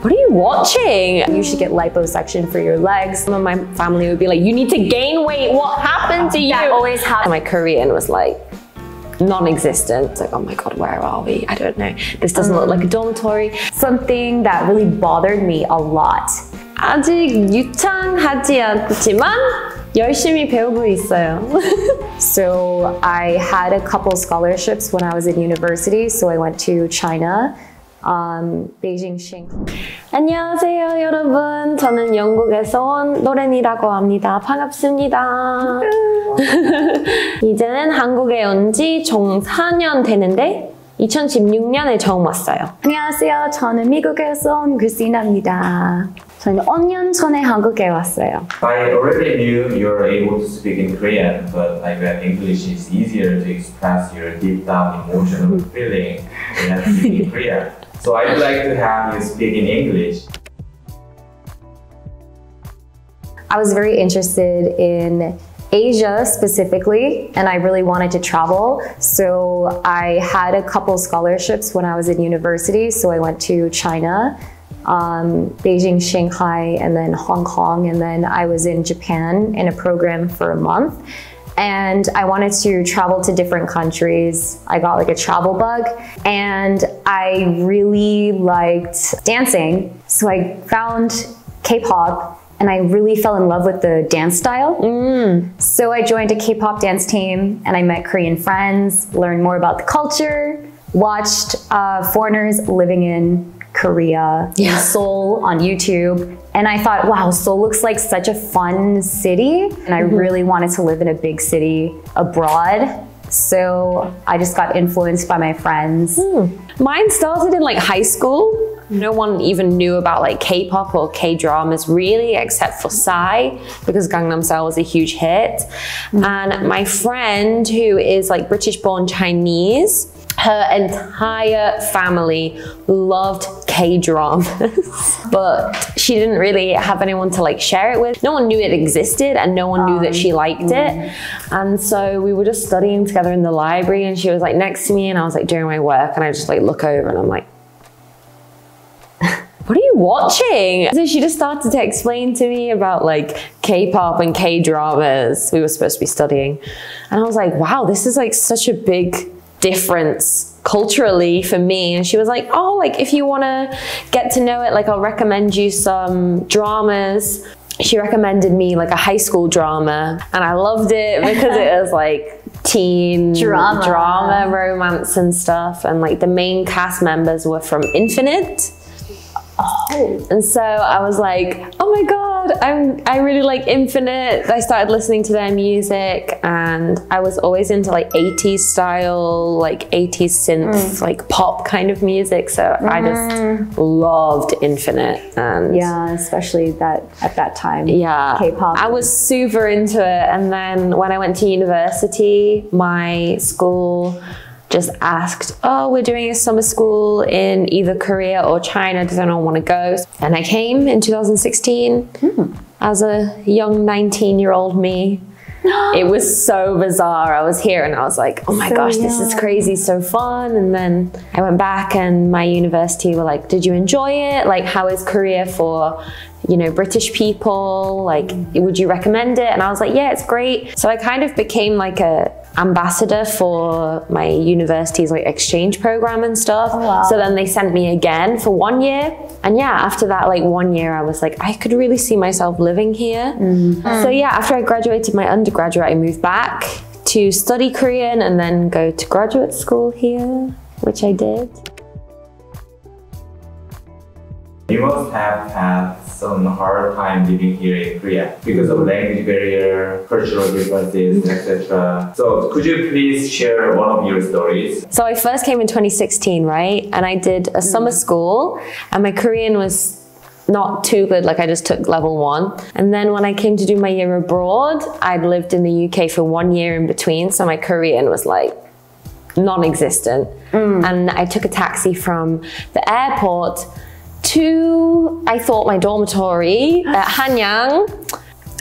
what are you watching? You should get liposuction for your legs. Some of my family would be like, you need to gain weight. What happened to you? That always happened. My Korean was like non-existent. It's like, oh my God, where are we? I don't know. This doesn't look like a dormitory. Something that really bothered me a lot. 아직 유창하지 않지만 열심히 배우고 있어요. So I had a couple scholarships when I was in university. So I went to China. 베이징, 싱. 안녕하세요 여러분, 저는 영국에서 온 로렌이라고 합니다. 반갑습니다. 이제는 한국에 온 지 총 4년 되는데 2016년에 처음 왔어요. 안녕하세요, 저는 미국에서 온 크리스티나입니다. 저는 5년 전에 한국에 왔어요. I already knew you're able to speak in Korean, but I bet English is easier to express your deep down emotional feeling than speaking Korean. So I'd like to have you speak in English. I was very interested in Asia specifically, and I really wanted to travel. So I had a couple scholarships when I was in university. So I went to China, Beijing, Shanghai, and then Hong Kong. And then I was in Japan in a program for a month. And I wanted to travel to different countries. I got like a travel bug, and I really liked dancing. So I found K-pop, and I really fell in love with the dance style. So I joined a K-pop dance team, and I met Korean friends, learned more about the culture, watched foreigners living in Korea, in Seoul on YouTube. And I thought, wow, Seoul looks like such a fun city. And I really wanted to live in a big city abroad. So I just got influenced by my friends. Mine started in like high school. No one even knew about like K-pop or K-dramas really, except for Psy, because Gangnam Style was a huge hit. And my friend, who is like British-born Chinese, her entire family loved K-dramas, but she didn't really have anyone to like share it with. No one knew it existed, and no one knew that she liked it. And so we were just studying together in the library, and she was like next to me, and I was like doing my work, and I just like look over and I'm like, what are you watching? So she just started to explain to me about like K-pop and K-dramas we were supposed to be studying. And I was like, wow, this is like such a big difference culturally for me. And she was like, oh, like if you want to get to know it, like I'll recommend you some dramas. She recommended me like a high school drama, and I loved it because it was like teen drama, romance and stuff. And like the main cast members were from Infinite. And so I was like, oh my God, I really like Infinite. I started listening to their music, and I was always into like 80s style, like 80s synth, like pop kind of music. So I just loved Infinite. And yeah, especially that at that time. Yeah, K-pop. I was super into it. And then when I went to university, my school just asked, oh, we're doing a summer school in either Korea or China. Does anyone want to go? And I came in 2016 as a young 19-year-old me. It was so bizarre. I was here and I was like, oh my gosh, this is crazy, so fun. And then I went back, and my university were like, did you enjoy it? Like, how is Korea for, you know, British people? Like, would you recommend it? And I was like, yeah, it's great. So I kind of became like a ambassador for my university's like exchange program and stuff. Oh, wow. So then they sent me again for 1 year. And yeah, after that like 1 year, I was like, I could really see myself living here. So yeah, after I graduated my undergraduate, I moved back to study Korean and then go to graduate school here, which I did. You must have had some hard time living here in Korea because of language barrier, cultural differences, etc. So could you please share one of your stories? So I first came in 2016, right? And I did a summer school, and my Korean was not too good, like I just took level 1. And then when I came to do my year abroad, I'd lived in the UK for 1 year in between, so my Korean was like non-existent. And I took a taxi from the airport to, I thought, my dormitory at Hanyang.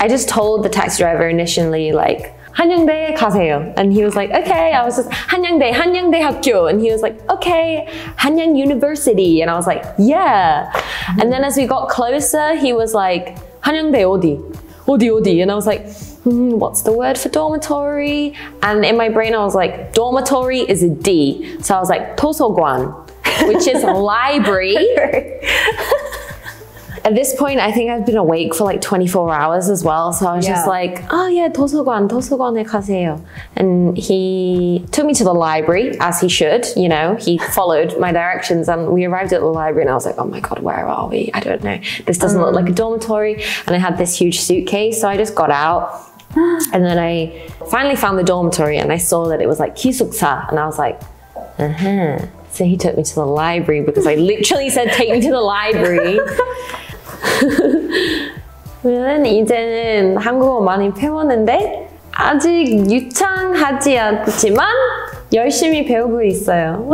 I just told the taxi driver initially, like, 한양대 가세요. And he was like, okay. I was just, 한양대 학교. And he was like, okay, Hanyang University. And I was like, yeah. And then as we got closer, he was like, 한양대 어디? And I was like, what's the word for dormitory? And in my brain, I was like, dormitory is a D. So I was like, 도서관, which is library. At this point, I think I've been awake for like 24 hours as well. So I was just like, oh yeah, 도서관에 가세요. And he took me to the library, as he should, you know, he followed my directions and we arrived at the library and I was like, oh my God, where are we? I don't know. This doesn't look like a dormitory. And I had this huge suitcase. So I just got out and then I finally found the dormitory and I saw that it was like 기숙사. And I was like, So he took me to the library because I literally said, take me to the library. 저는 이제는 한국어 많이 배웠는데 아직 유창하지 않지만 열심히 배우고 있어요.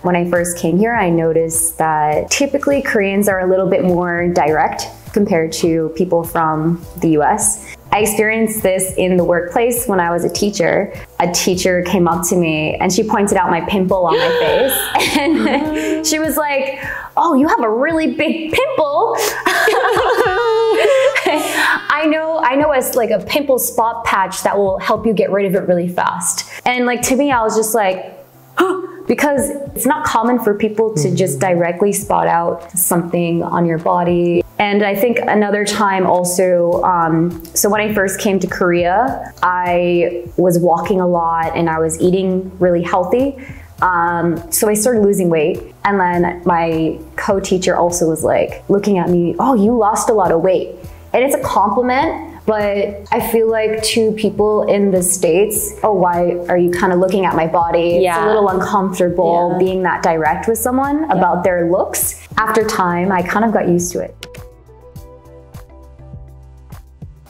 When I first came here, I noticed that typically Koreans are a little bit more direct compared to people from the US. I experienced this in the workplace when I was a teacher. A teacher came up to me and she pointed out my pimple on my face. And she was like, oh, you have a really big pimple. I know it's like a pimple spot patch that will help you get rid of it really fast. And like to me, I was just like, because it's not common for people to just directly spot out something on your body. And I think another time also, so when I first came to Korea, I was walking a lot and I was eating really healthy. So I started losing weight. And then my co-teacher also was like looking at me, oh, you lost a lot of weight. And it's a compliment. But I feel like to people in the States, oh, why are you kind of looking at my body? It's a little uncomfortable being that direct with someone about their looks. After time, I kind of got used to it.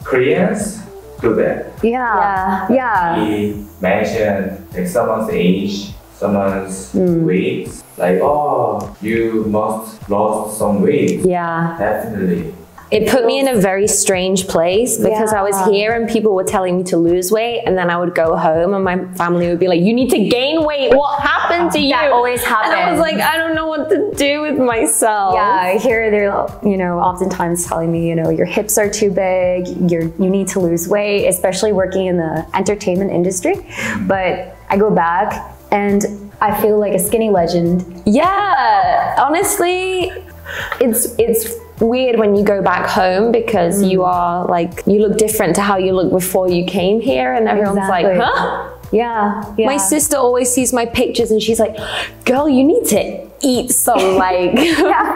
Koreans do that. Yeah. He mentioned like someone's age, someone's weight. Like, oh, you must lost some weight. Yeah. Definitely. It put me in a very strange place because I was here and people were telling me to lose weight and then I would go home and my family would be like, you need to gain weight. What happened to you? That always happens. And I was like, I don't know what to do with myself. Yeah, here they're, you know, oftentimes telling me, you know, your hips are too big, you need to lose weight, especially working in the entertainment industry. But I go back and I feel like a skinny legend. Yeah, honestly, it's weird when you go back home because you are like, you look different to how you looked before you came here and everyone's like, huh? Yeah. My sister always sees my pictures and she's like, girl, you need to eat some like,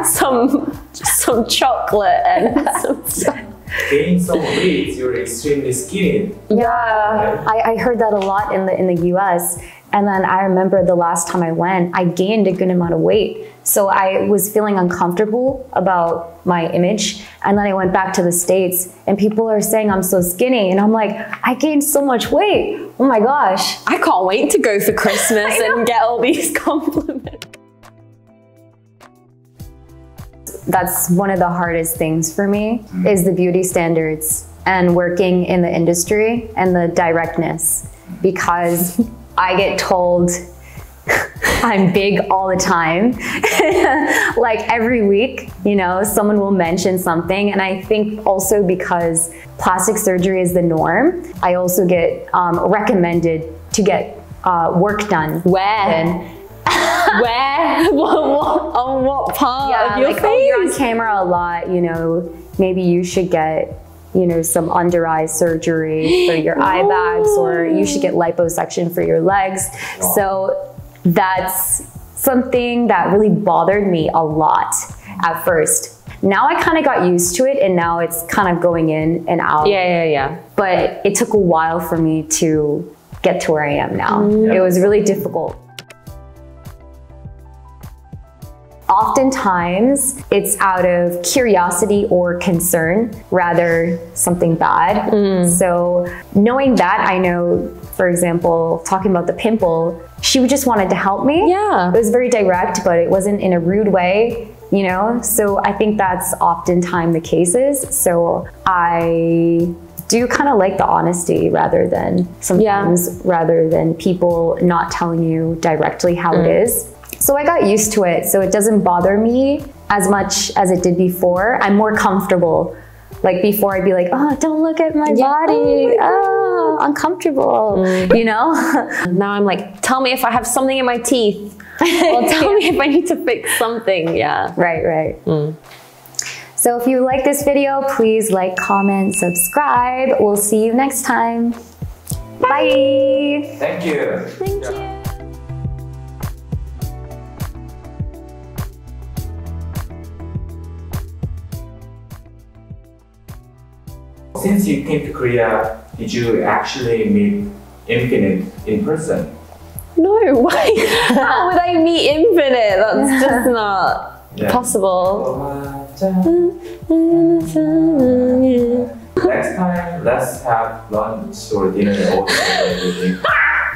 some chocolate and some Gain some weight, you're extremely skinny. Yeah, I heard that a lot in the US. And then I remember the last time I went, I gained a good amount of weight. So I was feeling uncomfortable about my image. And then I went back to the States and people are saying I'm so skinny. And I'm like, I gained so much weight. Oh my gosh. I can't wait to go for Christmas and get all these compliments. That's one of the hardest things for me is the beauty standards and working in the industry and the directness, because I get told I'm big all the time. Like every week, you know, someone will mention something. And I think also because plastic surgery is the norm, I also get recommended to get work done. Where? Where? On what part of your face? Oh, you're on camera a lot, you know, maybe you should get, you know, some under eye surgery for your eye bags, or you should get liposuction for your legs. So that's something that really bothered me a lot at first. Now I kind of got used to it and now it's kind of going in and out. Yeah. But it took a while for me to get to where I am now. It was really difficult. Oftentimes, it's out of curiosity or concern, rather something bad. So knowing that, I know, for example, talking about the pimple, she just wanted to help me. Yeah. It was very direct, but it wasn't in a rude way, you know? So I think that's oftentimes the cases. So I do kind of like the honesty rather than sometimes rather than people not telling you directly how it is. So I got used to it. So it doesn't bother me as much as it did before. I'm more comfortable. Like before I'd be like, oh, don't look at my body. Oh, uncomfortable, you know? Now I'm like, tell me if I have something in my teeth. Or tell me if I need to fix something. Yeah. Right. So if you like this video, please like, comment, subscribe. We'll see you next time. Bye. Thank you. Thank you. Since you came to Korea, did you actually meet Infinite in person? No, why? How would I meet Infinite? That's just not possible. Next time, let's have lunch or dinner all together.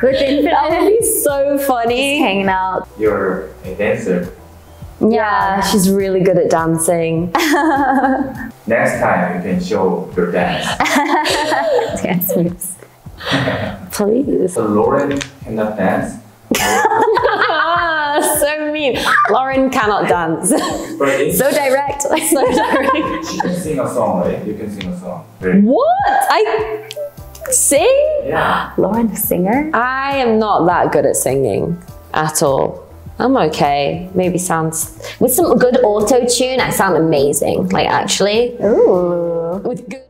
With Infinite. That would be so funny. Just hanging out. You're a dancer. Yeah, she's really good at dancing. Next time, you can show your dance. Dance moves. Please. So Lauren cannot dance. So mean. Lauren cannot dance. So direct. So direct. She can sing a song, right? You can sing a song. What? I sing? Yeah. Lauren, the singer? I am not that good at singing at all. I'm okay. Maybe sounds with some good auto tune. I sound amazing. Like actually. Ooh. With good.